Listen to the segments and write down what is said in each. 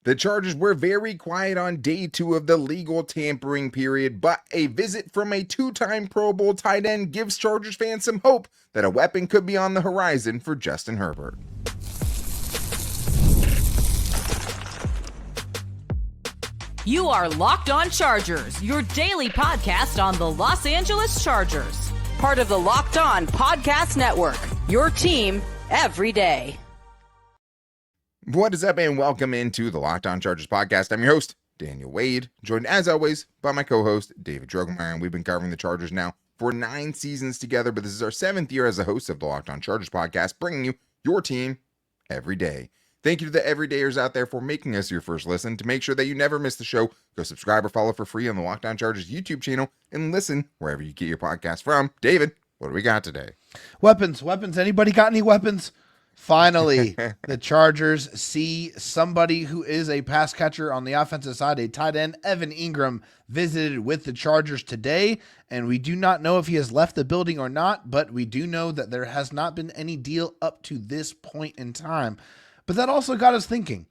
The Chargers were very quiet on day 2 of the legal tampering period, but a visit from a 2-time Pro Bowl tight end gives Chargers fans some hope that a weapon could be on the horizon for Justin Herbert. You are Locked On Chargers, your daily podcast on the Los Angeles Chargers. Part of the Locked On Podcast Network, your team every day. What is up, and welcome into the Locked On Chargers podcast. I'm your host, Daniel Wade, joined as always by my co-host, David Drogemeyer, and we've been covering the Chargers now for 9 seasons together, but this is our 7th year as a host of the Locked On Chargers podcast, bringing you your team every day. Thank you to the everydayers out there for making us your first listen. To make sure that you never miss the show, go subscribe or follow for free on the Locked On Chargers YouTube channel and listen wherever you get your podcast from. David, what do we got today? Weapons. Anybody got any weapons? Finally, the Chargers see somebody who is a pass catcher on the offensive side. A tight end, Evan Engram, visited with the Chargers today, and we do not know if he has left the building or not, but we do know that there has not been any deal up to this point in time. But that also got us thinking,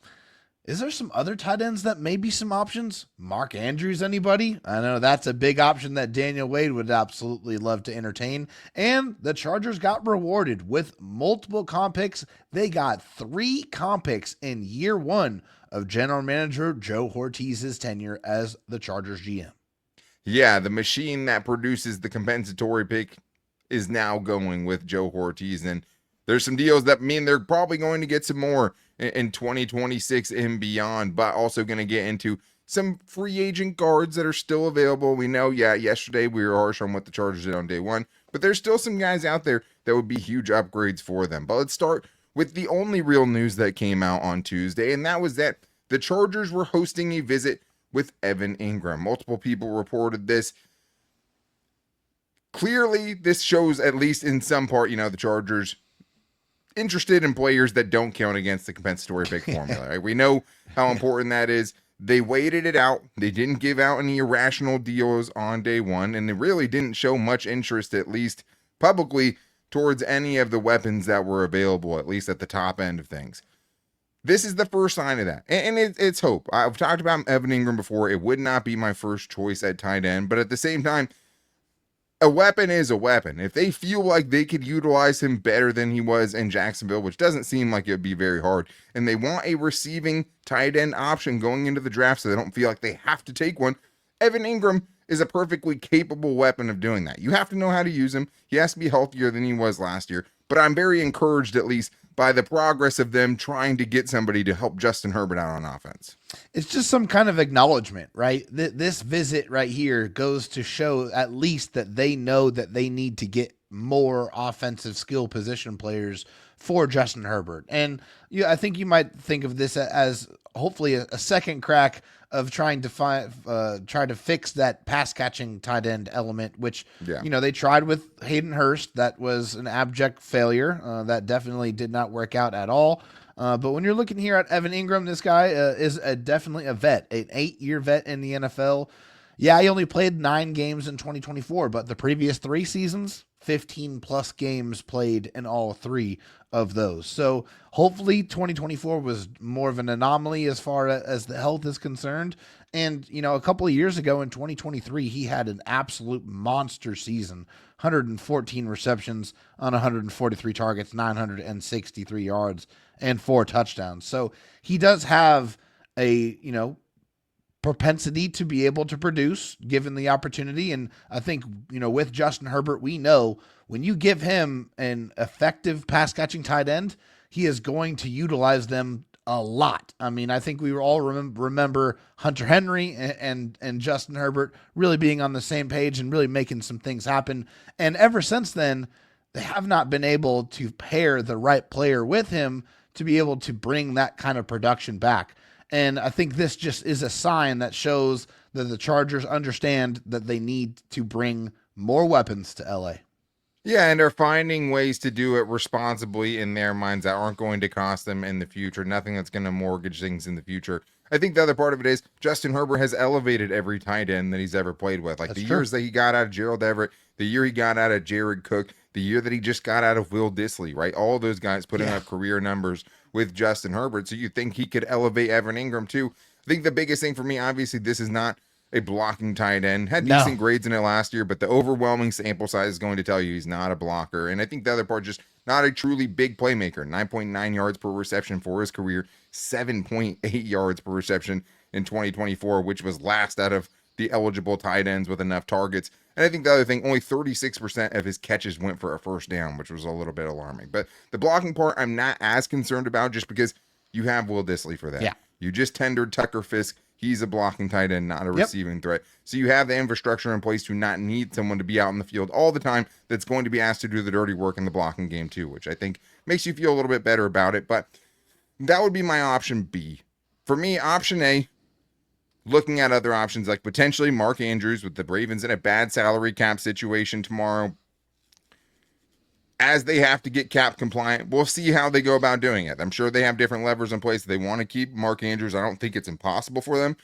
is there some other tight ends that may be some options? Mark Andrews, anybody? I know that's a big option that Daniel Wade would absolutely love to entertain. And the Chargers got rewarded with multiple comp picks. They got 3 comp picks in year 1 of general manager Joe Hortiz's tenure as the Chargers GM. Yeah, the machine that produces the compensatory pick is now going with Joe Hortiz, and there's some deals that mean they're probably going to get some more in 2026 and beyond, but also going to get into some free agent guards that are still available. We know, yesterday we were harsh on what the Chargers did on day 1, but there's still some guys out there that would be huge upgrades for them. But let's start with the only real news that came out on Tuesday, and that was that the Chargers were hosting a visit with Evan Engram. Multiple people reported this. Clearly, this shows, at least in some part, the Chargers interested in players that don't count against the compensatory pick formula. Right? We know how important that is. They waited it out. They didn't give out any irrational deals on day 1, and they really didn't show much interest, at least publicly, towards any of the weapons that were available, at least at the top end of things. This is the first sign of that, and it's hope. I've talked about Evan Engram before. It would not be my first choice at tight end, but at the same time, a weapon is a weapon. If they feel like they could utilize him better than he was in Jacksonville, which doesn't seem like it would be very hard, and they want a receiving tight end option going into the draft so they don't feel like they have to take one, Evan Engram is a perfectly capable weapon of doing that. You have to know how to use him. He has to be healthier than he was last year, but I'm very encouraged, at least, by the progress of them trying to get somebody to help Justin Herbert out on offense. It's just some kind of acknowledgement, right? This visit right here goes to show at least that they know that they need to get more offensive skill position players for Justin Herbert. And I think you might think of this as hopefully a second crack of trying to try to fix that pass catching tight end element, which, they tried with Hayden Hurst. That was an abject failure. That definitely did not work out at all. But when you're looking here at Evan Engram, this guy is definitely a vet, an 8-year vet in the NFL. Yeah, he only played 9 games in 2024, but the previous 3 seasons, 15 plus games played in all 3 of those. So hopefully 2024 was more of an anomaly as far as the health is concerned. And, a couple of years ago in 2023, he had an absolute monster season, 114 receptions on 143 targets, 963 yards, and 4 touchdowns. So he does have a, propensity to be able to produce given the opportunity. And I think, with Justin Herbert, we know when you give him an effective pass catching tight end, he is going to utilize them a lot. I mean, I think we all remember Hunter Henry and Justin Herbert really being on the same page and really making some things happen. And ever since then, they have not been able to pair the right player with him to be able to bring that kind of production back. And I think this just is a sign that shows that the Chargers understand that they need to bring more weapons to LA. Yeah, and are finding ways to do it responsibly in their minds that aren't going to cost them in the future. Nothing that's going to mortgage things in the future. I think the other part of it is Justin Herbert has elevated every tight end that he's ever played with. Like that's the true. Years that he got out of Gerald Everett, the year he got out of Jared Cook, the year that he just got out of Will Dissly, right? All those guys putting up career numbers with Justin Herbert. So you think he could elevate Evan Engram too. I think the biggest thing for me, obviously, this is not a blocking tight end. Had No. decent grades in it last year, but the overwhelming sample size is going to tell you he's not a blocker. And I think the other part, just not a truly big playmaker. 9.9 yards per reception for his career, 7.8 yards per reception in 2024, which was last out of the eligible tight ends with enough targets. And I think the other thing, only 36% of his catches went for a first down, which was a little bit alarming. But the blocking part, I'm not as concerned about, just because you have Will Dissly for that. Yeah. You just tendered Tucker Fisk. He's a blocking tight end, not a receiving threat. So you have the infrastructure in place to not need someone to be out in the field all the time that's going to be asked to do the dirty work in the blocking game too, which I think makes you feel a little bit better about it. But that would be my option B. For me, option A, looking at other options like potentially Mark Andrews with the Ravens in a bad salary cap situation tomorrow. As they have to get cap compliant, we'll see how they go about doing it. I'm sure they have different levers in place. They want to keep Mark Andrews. I don't think it's impossible for them.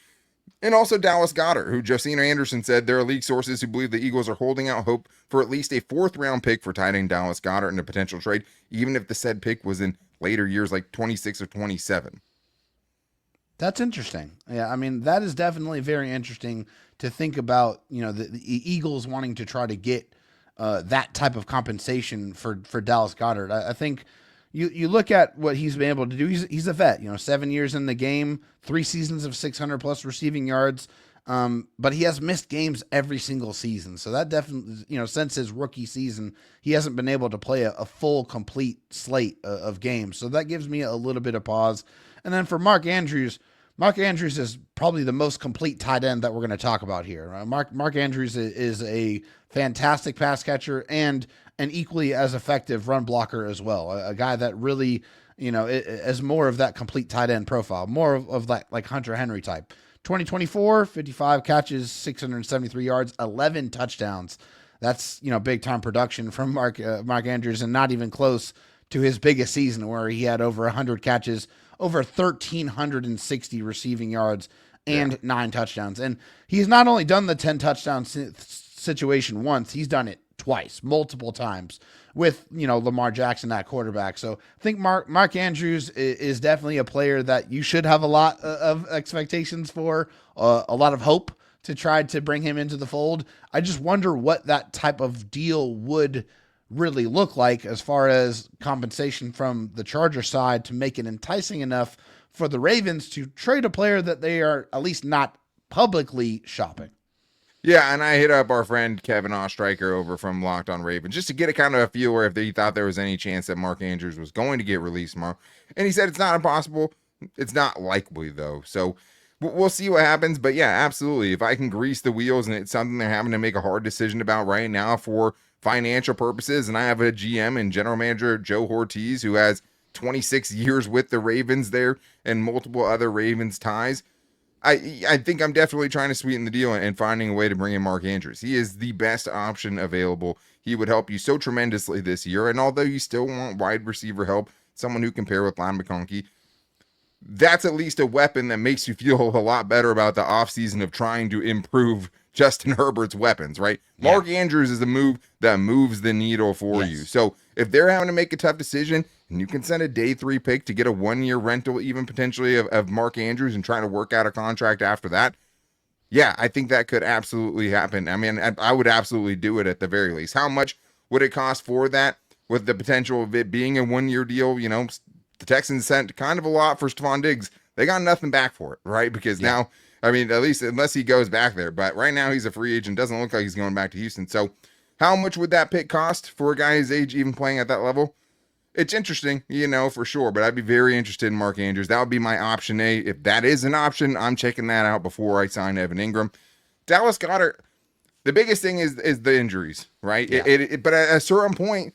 And also Dallas Goedert, who Josina Anderson said there are league sources who believe the Eagles are holding out hope for at least a 4th-round pick for tight end Dallas Goedert in a potential trade, even if the said pick was in later years like 26 or 27. That's interesting. Yeah, I mean, that is definitely very interesting to think about, the Eagles wanting to try to get that type of compensation for Dallas Goedert. I think you look at what he's been able to do. He's a vet, 7 years in the game, 3 seasons of 600 plus receiving yards. But he has missed games every single season. So that definitely, since his rookie season, he hasn't been able to play a full, complete slate of games. So that gives me a little bit of pause. And then for Mark Andrews is probably the most complete tight end that we're going to talk about here. Mark Andrews is a fantastic pass catcher and an equally as effective run blocker as well. A guy that really, is more of that complete tight end profile, more of that like Hunter Henry type. 2024, 55 catches, 673 yards, 11 touchdowns. That's, big time production from Mark Andrews, and not even close to his biggest season where he had over 100 catches, over 1,360 receiving yards, and 9 touchdowns. And he's not only done the 10 touchdown situation once, he's done it twice, multiple times with, Lamar Jackson at quarterback. So I think Mark Andrews is definitely a player that you should have a lot of expectations for, a lot of hope to try to bring him into the fold. I just wonder what that type of deal would really look like as far as compensation from the Charger side to make it enticing enough for the Ravens to trade a player that they are at least not publicly shopping. Yeah, and I hit up our friend Kevin Ostreicher over from Locked On Ravens just to get a kind of a feel where if he thought there was any chance that Mark Andrews was going to get released tomorrow. And he said it's not impossible. It's not likely, though. So we'll see what happens. But yeah, absolutely. If I can grease the wheels and it's something they're having to make a hard decision about right now for financial purposes, and I have a GM and general manager, Joe Ortiz, who has 26 years with the Ravens there and multiple other Ravens ties, I think I'm definitely trying to sweeten the deal and finding a way to bring in Mark Andrews. He is the best option available. He would help you so tremendously this year. And although you still want wide receiver help, someone who can pair with Lon McConkey, that's at least a weapon that makes you feel a lot better about the offseason of trying to improve Justin Herbert's weapons, right? Yeah. Mark Andrews is a move that moves the needle for you. So if they're having to make a tough decision, and you can send a day 3 pick to get a 1-year rental, even potentially of Mark Andrews, and try to work out a contract after that, yeah, I think that could absolutely happen. I mean, I would absolutely do it at the very least. How much would it cost for that with the potential of it being a 1-year deal? The Texans sent kind of a lot for Stephon Diggs. They got nothing back for it, right? Because now, I mean, at least unless he goes back there. But right now he's a free agent. Doesn't look like he's going back to Houston. So how much would that pick cost for a guy his age even playing at that level? It's interesting, for sure. But I'd be very interested in Mark Andrews. That would be my option A. If that is an option, I'm checking that out before I sign Evan Engram. Dallas Goedert, the biggest thing is the injuries, right? Yeah. But at a certain point,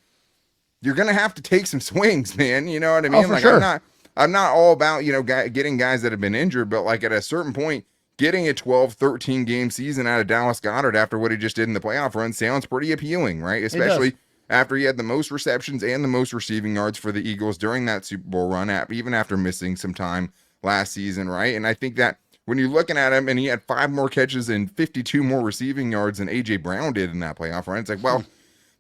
you're going to have to take some swings, man. You know what I mean? Oh, for sure. I'm not all about, getting guys that have been injured, but like at a certain point, getting a 12, 13 game season out of Dallas Goedert after what he just did in the playoff run sounds pretty appealing, right? Especially after he had the most receptions and the most receiving yards for the Eagles during that Super Bowl run, even after missing some time last season, right? And I think that when you're looking at him and he had 5 more catches and 52 more receiving yards than A.J. Brown did in that playoff run, it's like, well,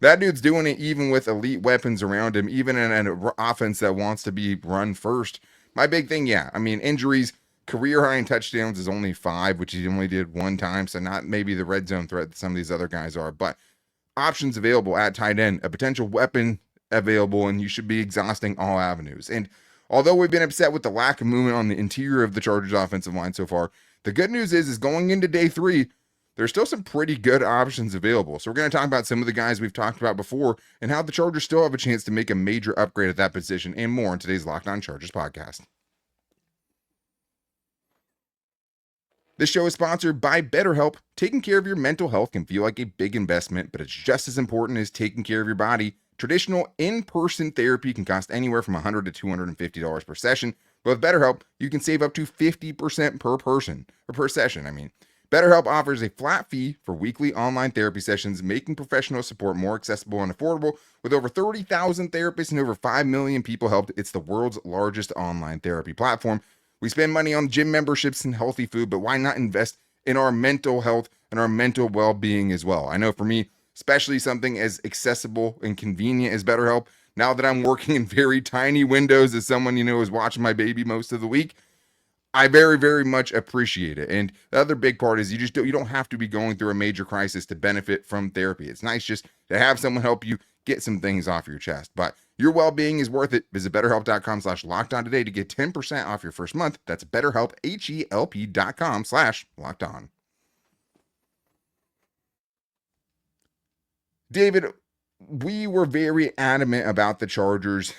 That dude's doing it even with elite weapons around him, even in an offense that wants to be run first. My big thing, yeah, I mean, injuries, career high in touchdowns is only 5, which he only did one time, so not maybe the red zone threat that some of these other guys are, but options available at tight end, a potential weapon available, and you should be exhausting all avenues. And although we've been upset with the lack of movement on the interior of the Chargers offensive line so far, the good news is going into day 3, there's still some pretty good options available. So we're going to talk about some of the guys we've talked about before and how the Chargers still have a chance to make a major upgrade at that position and more in today's Locked On Chargers podcast. This show is sponsored by BetterHelp. Taking care of your mental health can feel like a big investment, but it's just as important as taking care of your body. Traditional in-person therapy can cost anywhere from $100 to $250 per session, but with BetterHelp, you can save up to 50% per person, or per session, BetterHelp offers a flat fee for weekly online therapy sessions, making professional support more accessible and affordable. With over 30,000 therapists and over 5 million people helped, it's the world's largest online therapy platform. We spend money on gym memberships and healthy food, but why not invest in our mental health and our mental well-being as well? I know for me, especially something as accessible and convenient as BetterHelp, now that I'm working in very tiny windows as someone, is watching my baby most of the week, I very, very much appreciate it. And the other big part is you don't have to be going through a major crisis to benefit from therapy. It's nice just to have someone help you get some things off your chest. But your well-being is worth it. Visit BetterHelp.com/LockedOn today to get 10% off your first month. That's BetterHelp, HELP.com/LockedOn. David, we were very adamant about the Chargers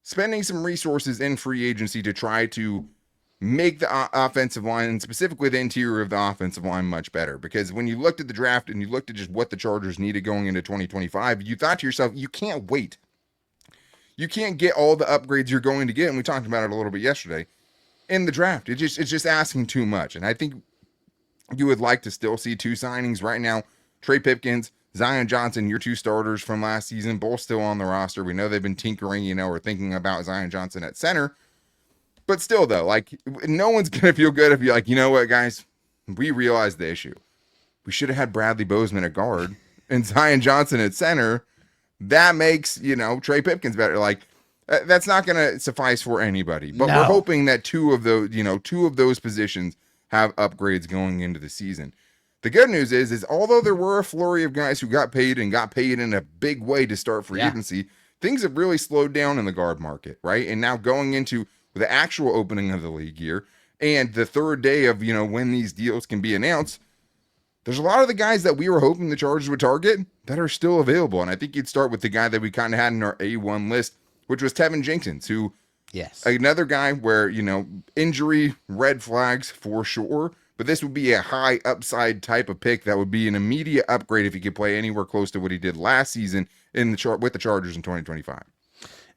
spending some resources in free agency to try to make the offensive line, and specifically the interior of the offensive line, much better. Because when you looked at the draft and you looked at just what the Chargers needed going into 2025, you thought to yourself, you can't wait. You can't get all the upgrades you're going to get, and we talked about it a little bit yesterday, in the draft. It's just asking too much. And I think you would like to still see 2 signings right now. Trey Pipkins, Zion Johnson, your 2 starters from last season, both still on the roster. We know they've been tinkering, or thinking about Zion Johnson at center. But still, though, no one's going to feel good if you're like, you know what, guys, we realized the issue. We should have had Bradley Bozeman at guard and Zion Johnson at center. That makes, Trey Pipkins better. That's not going to suffice for anybody. But we're hoping that 2 of those positions have upgrades going into the season. The good news is although there were a flurry of guys who got paid in a big way to start free agency, things have really slowed down in the guard market, right? And now going into the actual opening of the league year and the third day of, when these deals can be announced, there's a lot of the guys that we were hoping the Chargers would target that are still available. And I think you'd start with the guy that we kind of had in our A1 list, which was Tevin Jenkins, who, another guy where, injury, red flags for sure. But this would be a high upside type of pick that would be an immediate upgrade if he could play anywhere close to what he did last season with the Chargers in 2025.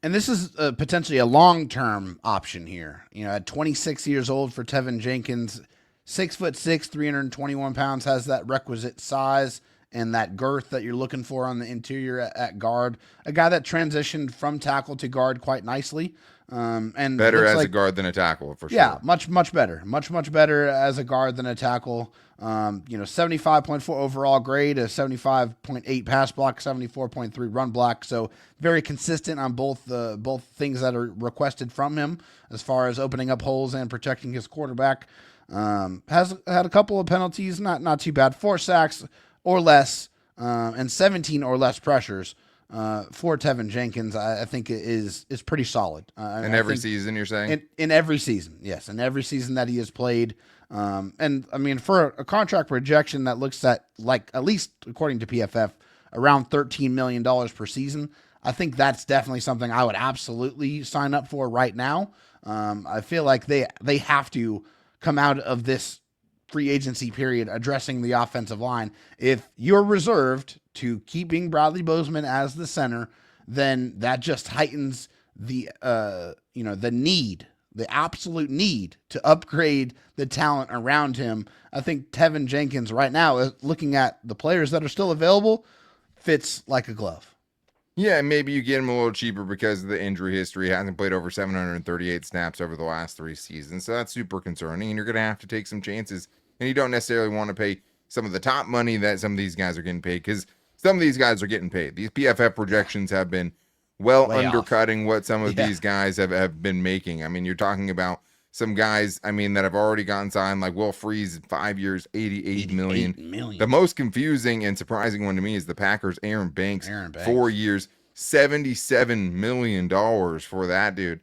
And this is potentially a long-term option here. At 26 years old for Tevin Jenkins, 6'6", 321 pounds, has that requisite size and that girth that you're looking for on the interior at guard. A guy that transitioned from tackle to guard quite nicely. And better as a guard than a tackle, for sure. Yeah, much better. Much better as a guard than a tackle. 75.4 overall grade, a 75.8 pass block, 74.3 run block. So very consistent on both things that are requested from him as far as opening up holes and protecting his quarterback. Has had a couple of penalties, not too bad. 4 sacks or less, and 17 or less pressures. For Tevin Jenkins, I think it is pretty solid. In every season, you're saying? In every season, yes. In every season that he has played. And for a contract projection that looks at, at least according to PFF, around $13 million per season, I think that's definitely something I would absolutely sign up for right now. I feel like they have to come out of this free agency period addressing the offensive line. If you're reserved to keeping Bradley Bozeman as the center, then that just heightens the absolute need to upgrade the talent around him. I think Tevin Jenkins right now, looking at the players that are still available, fits like a glove. Yeah, maybe you get him a little cheaper because of the injury history. He hasn't played over 738 snaps over the last 3 seasons, so that's super concerning, and you're going to have to take some chances, and you don't necessarily want to pay some of the top money that some of these guys are getting paid, because some of these guys are getting paid. These PFF projections have been well Way off. undercutting what some of Yeah. these guys have been making. I mean, you're talking about some guys, I mean, that have already gotten signed, like Will Freeze, 5 years, $88 million. million. The most confusing and surprising one to me is the Packers' Aaron Banks, Aaron Banks. 4 years, $77 million for that dude.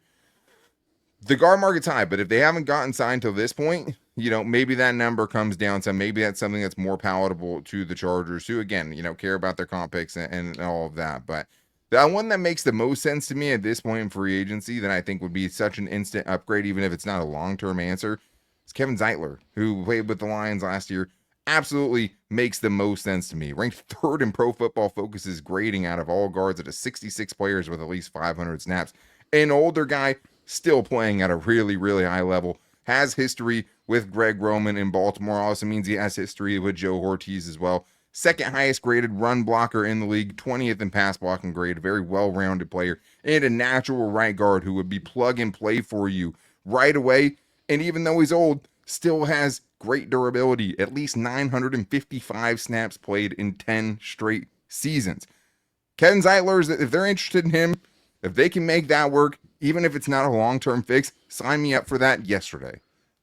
The guard market's high, but if they haven't gotten signed till this point, you know, maybe that number comes down some. Maybe that's something that's more palatable to the Chargers, who, again, you know, care about their comp picks and all of that. But the one that makes the most sense to me at this point in free agency that I think would be such an instant upgrade, even if it's not a long-term answer, is Kevin Zeitler, who played with the Lions last year. Absolutely makes the most sense to me. Ranked third in Pro Football Focus's grading out of all guards at 66 players with at least 500 snaps. An older guy, still playing at a really, really high level. Has history with Greg Roman in Baltimore. Also means he has history with Joe Ortiz as well. Second highest graded run blocker in the league, 20th in pass blocking grade, a very well-rounded player, and a natural right guard who would be plug and play for you right away. And even though he's old, still has great durability, at least 955 snaps played in 10 straight seasons. Kevin Zeitler, if they're interested in him, if they can make that work, even if it's not a long-term fix, sign me up for that yesterday.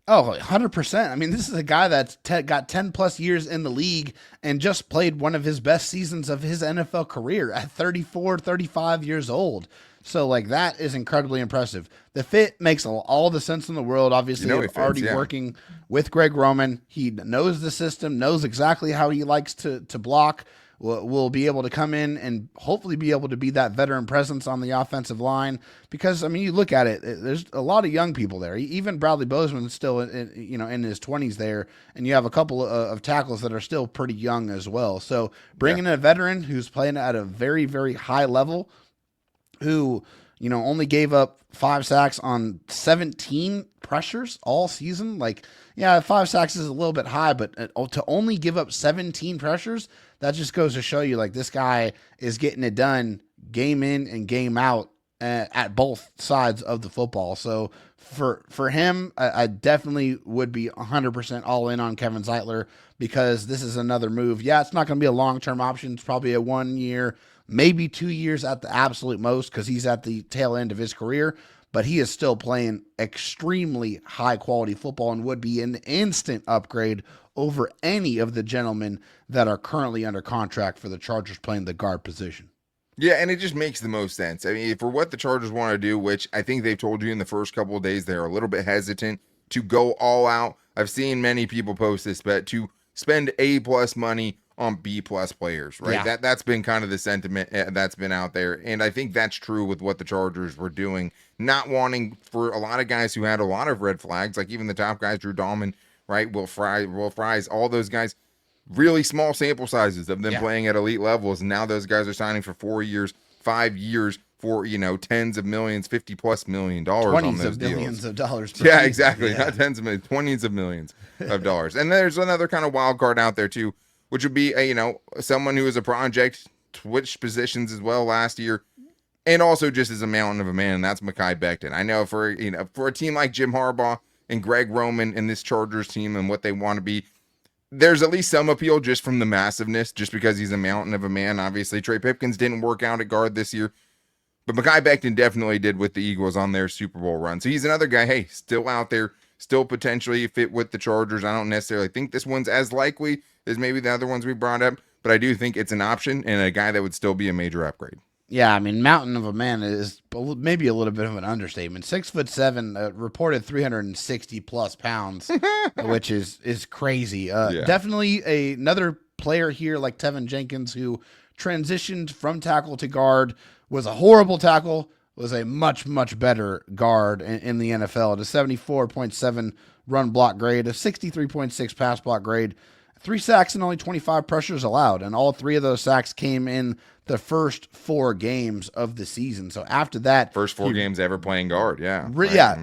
Oh, 100%. I mean, this is a guy that's got 10 plus years in the league and just played one of his best seasons of his NFL career at 34, 35 years old. So, like, that is incredibly impressive. The fit makes all the sense in the world. Obviously, You know he fits, already yeah. working with Greg Roman. He knows the system, knows exactly how he likes to block. Will be able to come in and hopefully be able to be that veteran presence on the offensive line. Because, I mean, you look at it, there's a lot of young people there. Even Bradley Bozeman is still in his 20s there, and you have a couple of tackles that are still pretty young as well. So bringing in a veteran who's playing at a very, very high level, who, you know, only gave up 5 sacks on 17 pressures all season. Like, yeah, 5 sacks is a little bit high, but to only give up 17 pressures, that just goes to show you, like, this guy is getting it done game in and game out at both sides of the football. So for him, I definitely would be 100% all in on Kevin Zeitler, because this is another move. Yeah, it's not going to be a long-term option. It's probably a 1 year, maybe 2 years at the absolute most, because he's at the tail end of his career. But he is still playing extremely high-quality football and would be an instant upgrade over any of the gentlemen that are currently under contract for the Chargers playing the guard position. Yeah, and it just makes the most sense. I mean, for what the Chargers want to do, which I think they've told you in the first couple of days, they're a little bit hesitant to go all out. I've seen many people post this, but to spend A+ money on B+ players, right? Yeah. That's been kind of the sentiment that's been out there. And I think that's true with what the Chargers were doing, not wanting for a lot of guys who had a lot of red flags, like even the top guys, Drew Dahlman, right? Will Fries, all those guys, really small sample sizes of them playing at elite levels. And now those guys are signing for 4 years, 5 years for, you know, tens of millions, $50+ million on those deals. Millions of dollars. Yeah, exactly. Not tens of millions, 20s of millions of dollars. And there's another kind of wild card out there too, which would be someone who was a project, switched positions as well last year, and also just as a mountain of a man, and that's Mekhi Becton. I know for a team like Jim Harbaugh and Greg Roman and this Chargers team and what they want to be, there's at least some appeal just from the massiveness, just because he's a mountain of a man. Obviously, Trey Pipkins didn't work out at guard this year, but Mekhi Becton definitely did with the Eagles on their Super Bowl run. So he's another guy, hey, still out there, still potentially fit with the Chargers. I don't necessarily think this one's as likely as maybe the other ones we brought up, but I do think it's an option and a guy that would still be a major upgrade. Yeah, I mean, mountain of a man is maybe a little bit of an understatement. 6'7", reported 360+ pounds, which is crazy. Definitely another player here like Tevin Jenkins, who transitioned from tackle to guard, was a horrible tackle, was a much, much better guard in the NFL. At a 74.7 run block grade, a 63.6 pass block grade, 3 sacks and only 25 pressures allowed. And all 3 of those sacks came in the first 4 games of the season. So after that, first 4 games ever playing guard. Yeah.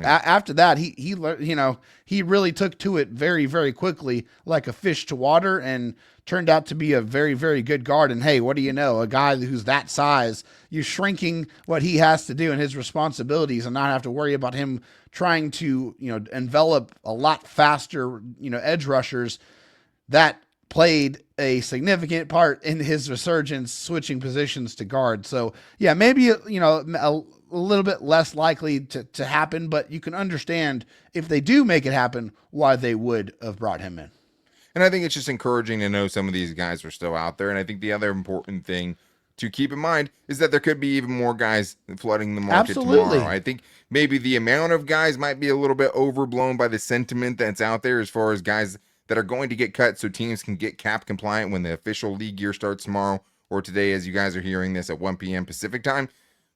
After that, he really took to it very, very quickly, like a fish to water, and turned out to be a very, very good guard. And hey, what do you know? A guy who's that size, you're shrinking what he has to do and his responsibilities, and not have to worry about him trying to, envelop a lot faster, edge rushers. That played a significant part in his resurgence, switching positions to guard. So yeah, maybe, you know, a little bit less likely to happen, but you can understand if they do make it happen, why they would have brought him in. And I think it's just encouraging to know some of these guys are still out there. And I think the other important thing to keep in mind is that there could be even more guys flooding the market Absolutely. tomorrow. I think maybe the amount of guys might be a little bit overblown by the sentiment that's out there as far as guys that are going to get cut so teams can get cap compliant when the official league year starts tomorrow or today as you guys are hearing this at 1 p.m. Pacific time.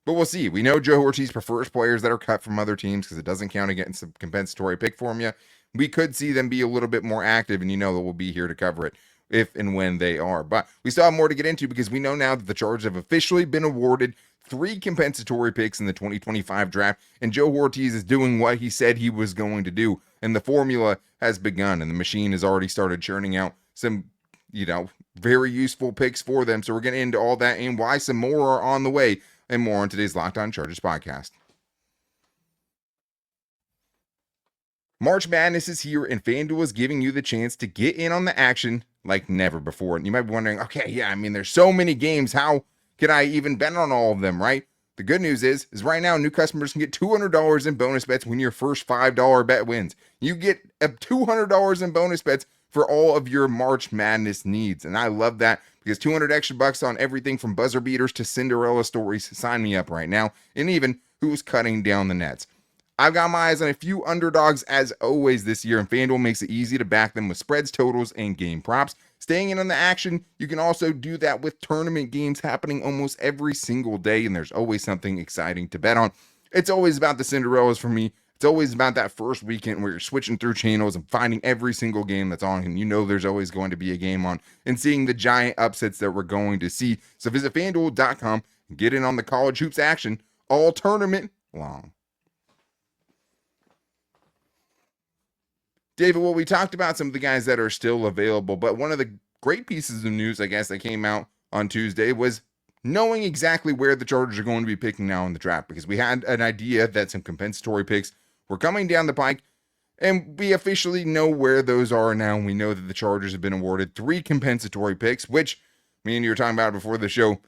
But we'll see. We know Joe Ortiz prefers players that are cut from other teams because it doesn't count against the compensatory pick formula. We could see them be a little bit more active, and you know that we'll be here to cover it if and when they are. But we still have more to get into because we know now that the Chargers have officially been awarded 3 compensatory picks in the 2025 draft, and Joe Ortiz is doing what he said he was going to do, and the formula has begun, and the machine has already started churning out some, you know, very useful picks for them. So we're getting into all that and why some more are on the way, and more on today's Locked On Chargers podcast. March Madness is here, and FanDuel is giving you the chance to get in on the action like never before. And you might be wondering, okay, yeah, I mean, there's so many games. How can I even bet on all of them, right? The good news is right now, new customers can get $200 in bonus bets when your first $5 bet wins. You get $200 in bonus bets for all of your March Madness needs. And I love that because 200 extra bucks on everything from buzzer beaters to Cinderella stories. Sign me up right now. And even who's cutting down the nets. I've got my eyes on a few underdogs as always this year, and FanDuel makes it easy to back them with spreads, totals, and game props. Staying in on the action, you can also do that with tournament games happening almost every single day, and there's always something exciting to bet on. It's always about the Cinderellas for me. It's always about that first weekend where you're switching through channels and finding every single game that's on, and you know there's always going to be a game on, and seeing the giant upsets that we're going to see. So visit FanDuel.com and get in on the college hoops action all tournament long. David, well, we talked about some of the guys that are still available, but one of the great pieces of news, I guess, that came out on Tuesday was knowing exactly where the Chargers are going to be picking now in the draft, because we had an idea that some compensatory picks were coming down the pike, and we officially know where those are now. We know that the Chargers have been awarded 3 compensatory picks, which me and you were talking about before the show.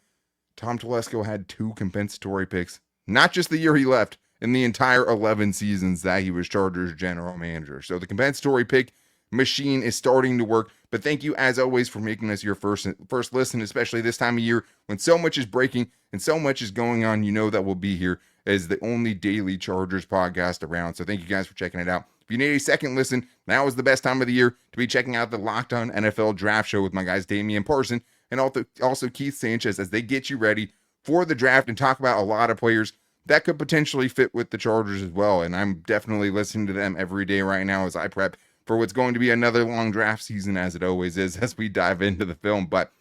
Tom Telesco had 2 compensatory picks, not just the year he left, in the entire 11 seasons that he was Chargers general manager. So the compensatory pick machine is starting to work. But thank you, as always, for making us your first listen, especially this time of year when so much is breaking and so much is going on. You know that we'll be here as the only daily Chargers podcast around. So thank you guys for checking it out. If you need a second listen, now is the best time of the year to be checking out the Locked On NFL Draft Show with my guys Damian Parson and also Keith Sanchez as they get you ready for the draft and talk about a lot of players that could potentially fit with the Chargers as well. And I'm definitely listening to them every day right now as I prep for what's going to be another long draft season, as it always is, as we dive into the film. But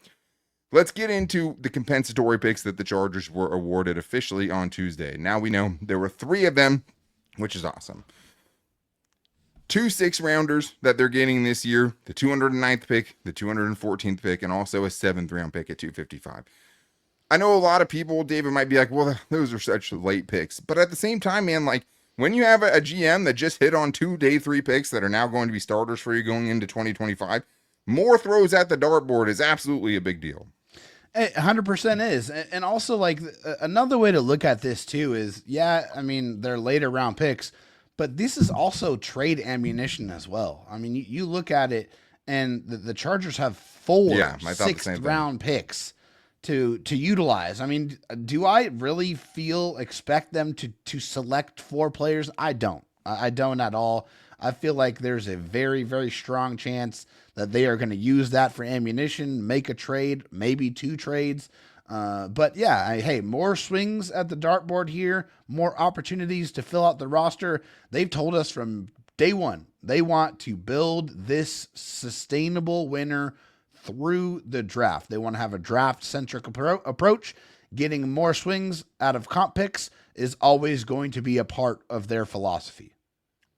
let's get into the compensatory picks that the Chargers were awarded officially on Tuesday. Now we know there were 3 of them, which is awesome. 2 6-rounders that they're getting this year, the 209th pick, the 214th pick, and also a 7th round pick at 255. I know a lot of people, David, might be like, well, those are such late picks. But at the same time, man, like when you have a GM that just hit on 2 day 3 picks that are now going to be starters for you going into 2025, more throws at the dartboard is absolutely a big deal. It 100% is. And also, like, another way to look at this, too, is, yeah, I mean, they're later round picks, but this is also trade ammunition as well. I mean, you look at it, and the Chargers have 4 6th round picks to utilize. I mean, do I really expect them to select 4 players? I don't at all. I feel like there's a very, very strong chance that they are going to use that for ammunition, make a trade, maybe 2 trades. But yeah, hey, more swings at the dartboard here, more opportunities to fill out the roster. They've told us from day one, they want to build this sustainable winner through the draft. They want to have a draft-centric approach. Getting more swings out of comp picks is always going to be a part of their philosophy.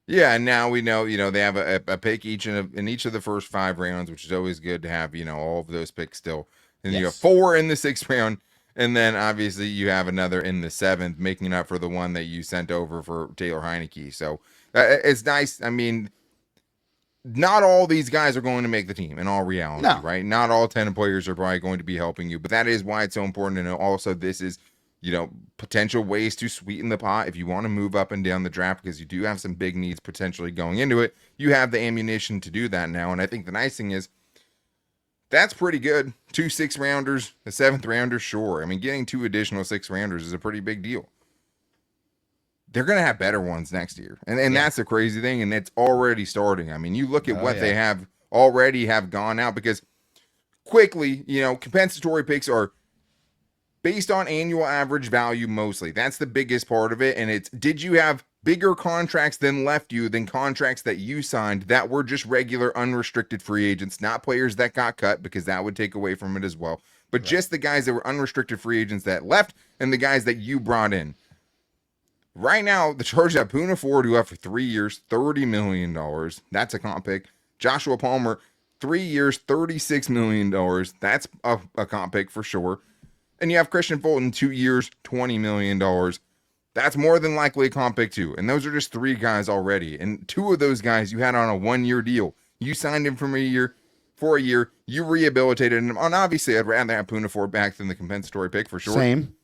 Yeah, and now we know, they have a pick each in each of the first 5 rounds, which is always good to have, all of those picks still. And you have 4 in the 6th round, and then obviously you have another in the 7th, making up for the one that you sent over for Taylor Heineke. So it's nice. I mean, not all these guys are going to make the team in all reality, No. right? Not all 10 players are probably going to be helping you, but that is why it's so important to know. Also, this is, potential ways to sweeten the pot. If you want to move up and down the draft, because you do have some big needs potentially going into it, you have the ammunition to do that now. And I think the nice thing is that's pretty good. 2 6-rounders, a 7th rounder, sure. I mean, getting 2 additional 6-rounders is a pretty big deal. They're going to have better ones next year. And that's the crazy thing. And it's already starting. I mean, you look at what they have already have gone out, because quickly, compensatory picks are based on annual average value mostly. That's the biggest part of it. And it's, did you have bigger contracts than left you than contracts that you signed that were just regular unrestricted free agents, not players that got cut, because that would take away from it as well. But just the guys that were unrestricted free agents that left and the guys that you brought in. Right now, the Chargers have Poona Ford, who have for 3 years, $30 million. That's a comp pick. Joshua Palmer, 3 years, $36 million. That's a comp pick for sure. And you have Christian Fulton, 2 years, $20 million. That's more than likely a comp pick too. And those are just 3 guys already. And 2 of those guys you had on a 1-year deal. You signed him for a year. You rehabilitated him. And obviously, I'd rather have Poona Ford back than the compensatory pick for sure. Same.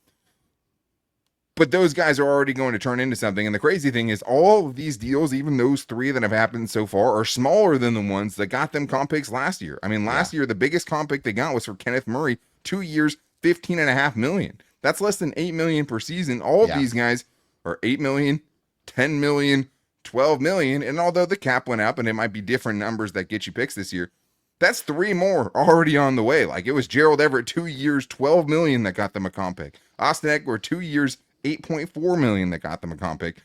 But those guys are already going to turn into something. And the crazy thing is, all of these deals, even those 3 that have happened so far, are smaller than the ones that got them comp picks last year. I mean, last year, the biggest comp pick they got was for Kenneth Murray, 2 years, $15.5 million. That's less than $8 million per season. All of these guys are $8 million, $10 million, $12 million. And although the cap went up and it might be different numbers that get you picks this year, that's 3 more already on the way. Like, it was Gerald Everett, 2 years, $12 million that got them a comp pick. Austin Eckler, 2 years, $8.4 million that got them a comp pick.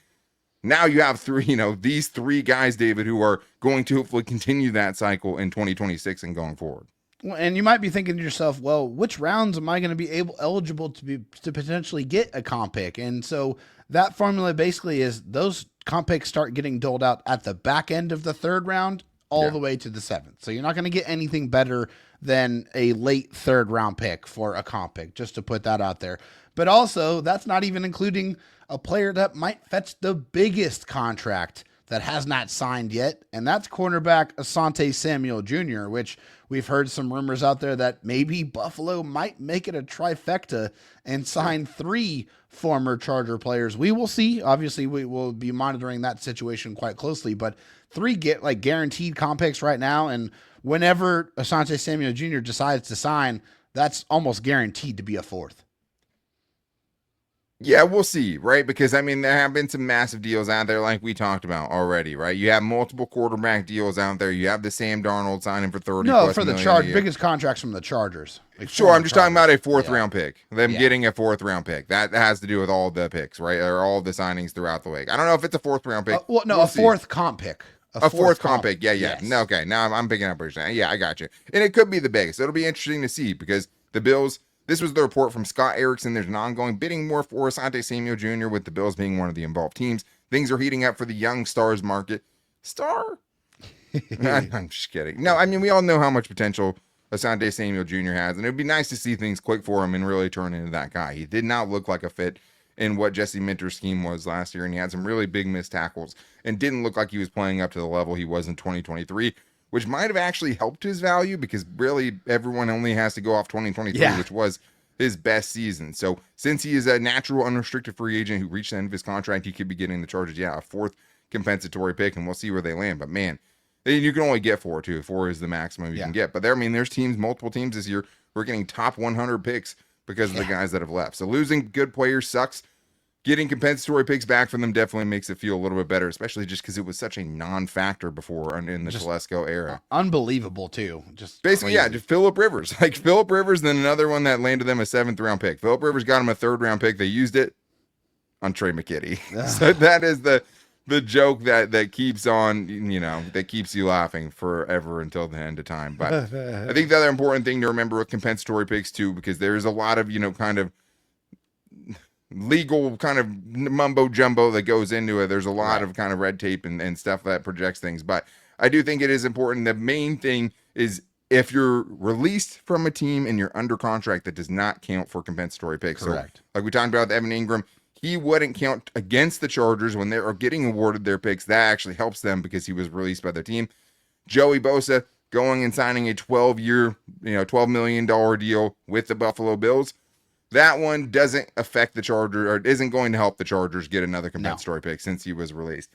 Now you have 3, these 3 guys, David, who are going to hopefully continue that cycle in 2026 and going forward. Well, and you might be thinking to yourself, well, which rounds am I going to be eligible to potentially get a comp pick? And so that formula basically is those comp picks start getting doled out at the back end of the 3rd round all the way to the 7th. So you're not going to get anything better than a late 3rd round pick for a comp pick, just to put that out there. But also, that's not even including a player that might fetch the biggest contract that has not signed yet, and that's cornerback Asante Samuel Jr., which we've heard some rumors out there that maybe Buffalo might make it a trifecta and sign 3 former Charger players. We will see. Obviously, we will be monitoring that situation quite closely, but 3 get guaranteed comp picks right now, and whenever Asante Samuel Jr. decides to sign, that's almost guaranteed to be a 4th. Yeah, we'll see, right? Because, I mean, there have been some massive deals out there like we talked about already, right? You have multiple quarterback deals out there. You have the Sam Darnold signing for 30 No, for the biggest contracts from the Chargers. Sure, I'm just talking about a 4th round pick. Them getting a 4th round pick. That has to do with all the picks, right? Or all the signings throughout the league. I don't know if it's a 4th round pick. A 4th comp pick. A 4th comp pick. Yeah. Yes. No, okay, now I'm picking up what you're saying. Yeah, I got you. And it could be the biggest. It'll be interesting to see, because the Bills... This was the report from Scott Erickson. There's an ongoing bidding war for Asante Samuel Jr., with the Bills being one of the involved teams. Things are heating up for the young stars market. Star? I'm just kidding. No, I mean, we all know how much potential Asante Samuel Jr. has, and it'd be nice to see things click for him and really turn into that guy. He did not look like a fit in what Jesse Minter's scheme was last year, and he had some really big missed tackles and didn't look like he was playing up to the level he was in 2023. Which might have actually helped his value, because really everyone only has to go off 2023, which was his best season. So since he is a natural unrestricted free agent who reached the end of his contract, he could be getting the Chargers, a 4th compensatory pick, and we'll see where they land. But man, you can only get 4 too. 4 is the maximum you can get. But there's teams, multiple teams this year who are getting top 100 picks because of the guys that have left. So losing good players sucks. Getting compensatory picks back from them definitely makes it feel a little bit better, especially just because it was such a non-factor before in the Telesco era. Unbelievable, too. Just basically, crazy. Just Phillip Rivers. Like Phillip Rivers, then another one that landed them a 7th round pick. Phillip Rivers got him a 3rd round pick. They used it on Trey McKitty. So that is the joke that keeps on, that keeps you laughing forever until the end of time. But I think the other important thing to remember with compensatory picks, too, because there's a lot of, kind of legal kind of mumbo jumbo that goes into it. There's a lot of kind of red tape and stuff that projects things, but I do think it is important. The main thing is, if you're released from a team and you're under contract, that does not count for compensatory picks. Correct. So, like we talked about with Evan Engram, he wouldn't count against the Chargers when they are getting awarded their picks. That actually helps them because he was released by their team. Joey Bosa going and signing a 12-year, $12 million deal with the Buffalo Bills. That one doesn't affect the Chargers, or isn't going to help the Chargers get another compensatory pick since he was released.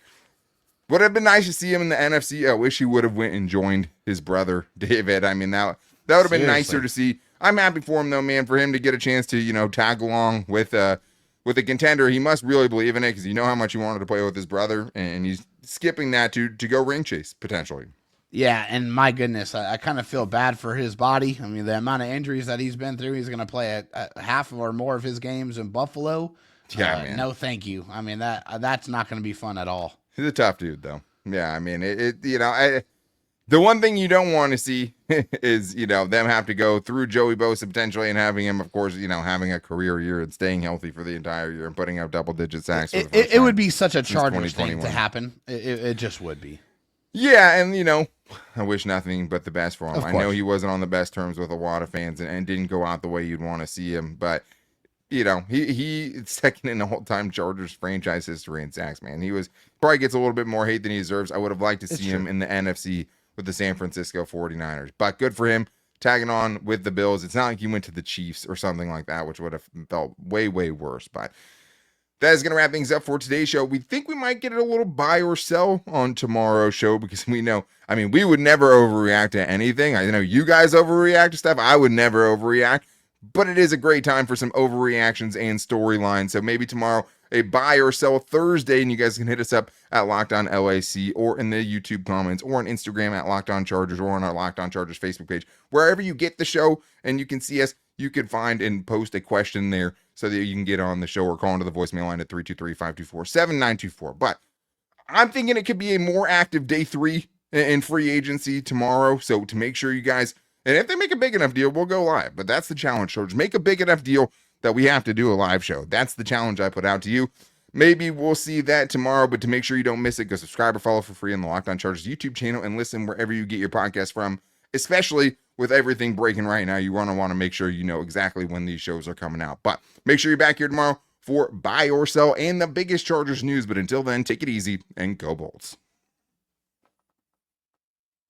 Would have been nice to see him in the NFC. I wish he would have went and joined his brother David. I mean, that would have been nicer to see. I'm happy for him though, man, for him to get a chance to, tag along with a contender. He must really believe in it, because you know how much he wanted to play with his brother, and he's skipping that to go ring chase potentially. Yeah, and my goodness, I kind of feel bad for his body. I mean, the amount of injuries that he's been through, he's going to play a half or more of his games in Buffalo. Yeah, man. No, thank you. I mean, that's not going to be fun at all. He's a tough dude, though. Yeah, I mean, the one thing you don't want to see is, them have to go through Joey Bosa potentially and having him, of course, having a career year and staying healthy for the entire year and putting up double-digit sacks. It would be such a Chargers thing to happen. It just would be. Yeah, and, I wish nothing but the best for him. I know he wasn't on the best terms with a lot of fans and didn't go out the way you'd want to see him, but, he's second in the whole-time Chargers franchise history in sacks, man. He probably gets a little bit more hate than he deserves. I would have liked to see him in the NFC with the San Francisco 49ers, but good for him tagging on with the Bills. It's not like he went to the Chiefs or something like that, which would have felt way, way worse, but that is going to wrap things up for today's show. We think we might get it a little buy or sell on tomorrow's show, because we know, we would never overreact to anything. I know you guys overreact to stuff. I would never overreact, but it is a great time for some overreactions and storylines. So maybe tomorrow a buy or sell Thursday, and you guys can hit us up at Locked On LAC or in the YouTube comments or on Instagram at Locked On Chargers or on our Locked On Chargers Facebook page. Wherever you get the show and you can see us, you can find and post a question there so that you can get on the show, or call into the voicemail line at 323-524-7924. But I'm thinking it could be a more active day 3 in free agency tomorrow. So to make sure you guys, and if they make a big enough deal, we'll go live. But that's the challenge, Chargers. Make a big enough deal that we have to do a live show. That's the challenge I put out to you. Maybe we'll see that tomorrow, but to make sure you don't miss it, go subscribe or follow for free on the Locked On Chargers YouTube channel and listen wherever you get your podcast from, especially with everything breaking right now. You want to make sure you know exactly when these shows are coming out. But make sure you're back here tomorrow for buy or sell and the biggest Chargers news. But until then, take it easy and go Bolts.